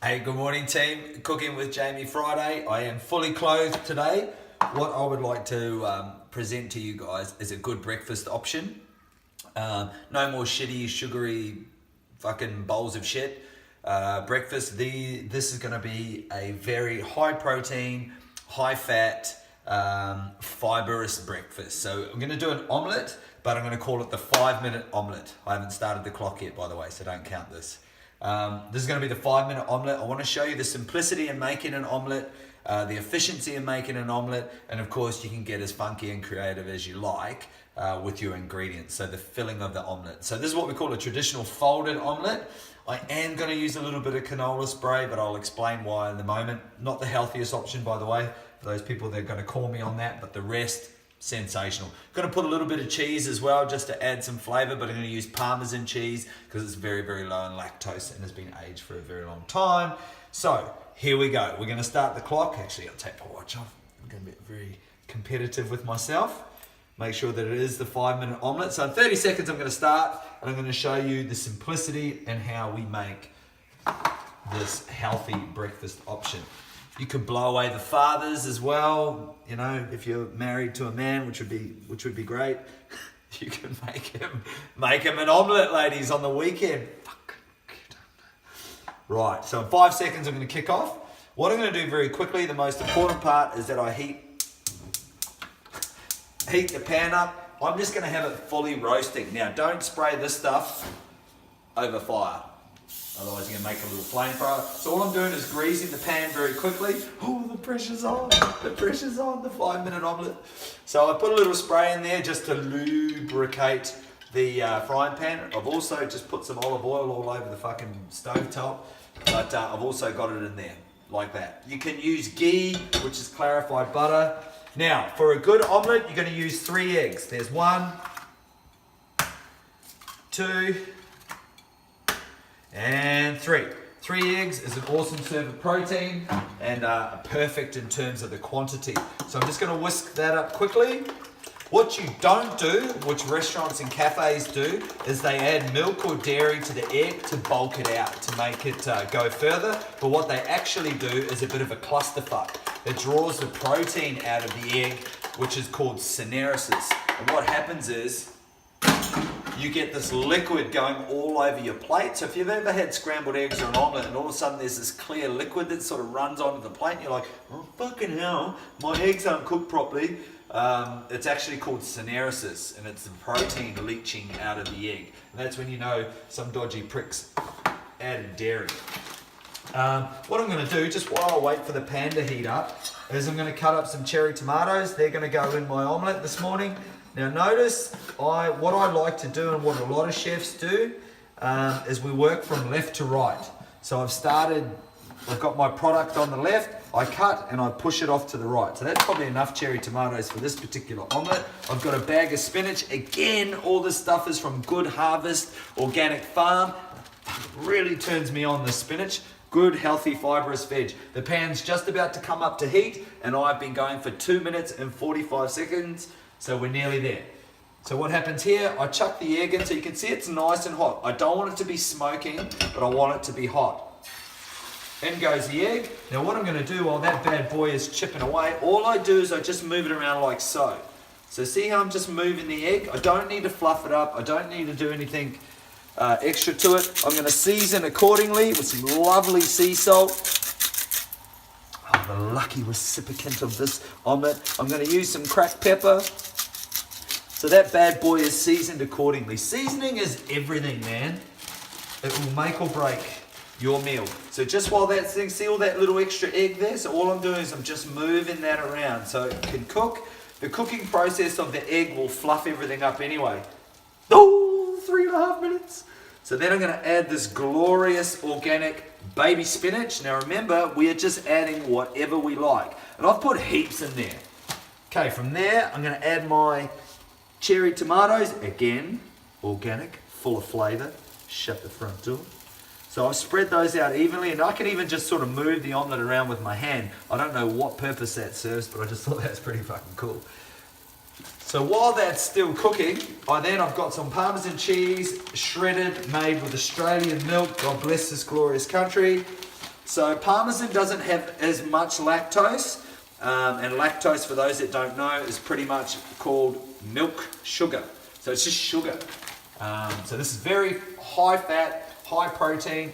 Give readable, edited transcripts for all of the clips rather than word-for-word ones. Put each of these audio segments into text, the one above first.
Hey, good morning team. Cooking with Jamie Friday. I am fully clothed today. What I would like to present to you guys is a good breakfast option. No more shitty, sugary fucking bowls of shit. Breakfast, this is going to be a very high protein, high fat, fibrous breakfast. So I'm going to do an omelette, but I'm going to call it the 5-minute omelette. I haven't started the clock yet, by the way, so don't count this. This is going to be the 5-minute omelette. I want to show you the simplicity in making an omelette, the efficiency in making an omelette, and of course you can get as funky and creative as you like with your ingredients. So the filling of the omelette. So this is what we call a traditional folded omelette. I am going to use a little bit of canola spray, but I'll explain why in a moment. Not the healthiest option, by the way, for those people that are going to call me on that, but the rest, sensational. Going to put a little bit of cheese as well just to add some flavor, but I'm going to use Parmesan cheese because it's very, very low in lactose and has been aged for a very long time. So here we go. We're going to start the clock. Actually, I'll take my watch off. I'm going to be very competitive with myself. Make sure that it is the 5-minute omelette. So in 30 seconds, I'm going to start and I'm going to show you the simplicity and how we make this healthy breakfast option. You could blow away the fathers as well. You know, if you're married to a man, which would be great. You can make him an omelette, ladies, on the weekend. Right. So in 5 seconds, I'm going to kick off. What I'm going to do very quickly, the most important part is that I heat the pan up. I'm just going to have it fully roasting. Now, don't spray this stuff over fire. Otherwise you're going to make a little flame thrower. So all I'm doing is greasing the pan very quickly. Oh, the pressure's on. The pressure's on, the 5-minute omelette. So I put a little spray in there just to lubricate the frying pan. I've also just put some olive oil all over the fucking stove top. But I've also got it in there, like that. You can use ghee, which is clarified butter. Now, for a good omelette, you're going to use 3 eggs. There's 1, 2, and 3. 3 eggs is an awesome serve of protein and perfect in terms of the quantity. So I'm just going to whisk that up quickly. What you don't do, which restaurants and cafes do, is they add milk or dairy to the egg to bulk it out, to make it go further. But what they actually do is a bit of a clusterfuck. It draws the protein out of the egg, which is called syneresis. And what happens is, you get this liquid going all over your plate. So if you've ever had scrambled eggs or an omelette and all of a sudden there's this clear liquid that sort of runs onto the plate and you're like, oh fucking hell, my eggs aren't cooked properly. It's actually called syneresis and it's the protein leaching out of the egg. And that's when you know some dodgy pricks added dairy. What I'm going to do, just while I wait for the pan to heat up, is I'm going to cut up some cherry tomatoes. They're going to go in my omelette this morning. Now notice, what I like to do and what a lot of chefs do is we work from left to right. So I've got my product on the left, I cut and I push it off to the right. So that's probably enough cherry tomatoes for this particular omelette. I've got a bag of spinach. Again, all this stuff is from Good Harvest Organic Farm. Really turns me on, the spinach. Good, healthy, fibrous veg. The pan's just about to come up to heat and I've been going for 2 minutes and 45 seconds. So we're nearly there. So what happens here, I chuck the egg in so you can see it's nice and hot. I don't want it to be smoking, but I want it to be hot. In goes the egg. Now what I'm going to do while that bad boy is chipping away, all I do is I just move it around like so. So see how I'm just moving the egg? I don't need to fluff it up. I don't need to do anything extra to it. I'm going to season accordingly with some lovely sea salt. The lucky recipient of this omelette. I'm going to use some cracked pepper. So that bad boy is seasoned accordingly. Seasoning is everything, man. It will make or break your meal. So just while that thing, see all that little extra egg there? So all I'm doing is I'm just moving that around so it can cook. The cooking process of the egg will fluff everything up anyway. Oh, 3.5 minutes. So then I'm going to add this glorious organic baby spinach. Now remember, we are just adding whatever we like. And I've put heaps in there. Okay, from there, I'm going to add my cherry tomatoes. Again, organic, full of flavor. Shut the front door. So I've spread those out evenly, and I can even just sort of move the omelette around with my hand. I don't know what purpose that serves, but I just thought that's pretty fucking cool. So while that's still cooking, I've got some Parmesan cheese, shredded, made with Australian milk. God bless this glorious country. So Parmesan doesn't have as much lactose, and lactose, for those that don't know, is pretty much called milk sugar. So it's just sugar. So this is very high fat, high protein.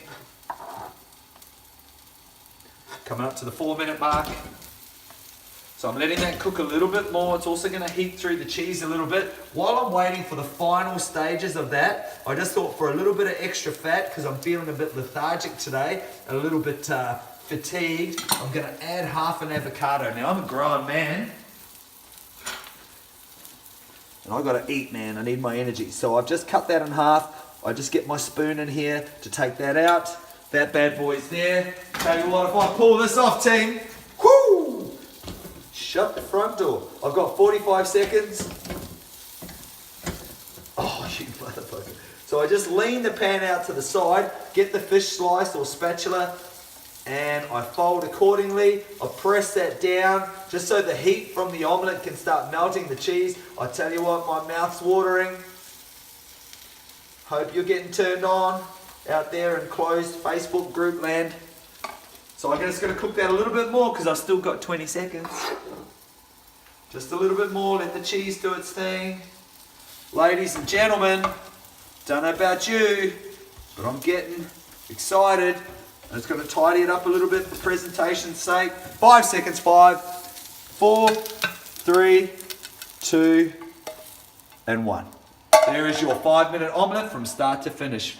Coming up to the 4-minute mark. So I'm letting that cook a little bit more. It's also going to heat through the cheese a little bit. While I'm waiting for the final stages of that, I just thought for a little bit of extra fat, because I'm feeling a bit lethargic today, a little bit fatigued, I'm going to add half an avocado. Now I'm a grown man, and I've got to eat, man. I need my energy. So I've just cut that in half. I just get my spoon in here to take that out. That bad boy's there. Tell you what, if I pull this off, team, whoo! Shut the front door. I've got 45 seconds. Oh, you motherfucker. So I just lean the pan out to the side, get the fish slice or spatula, and I fold accordingly. I press that down just so the heat from the omelette can start melting the cheese. I tell you what, my mouth's watering. Hope you're getting turned on out there in closed Facebook group land. So I'm just going to cook that a little bit more because I've still got 20 seconds. Just a little bit more, let the cheese do its thing. Ladies and gentlemen, don't know about you, but I'm getting excited. I'm just going to tidy it up a little bit for presentation's sake. 5 seconds, 5, 4, 3, 2, and 1. There is your 5-minute omelette from start to finish.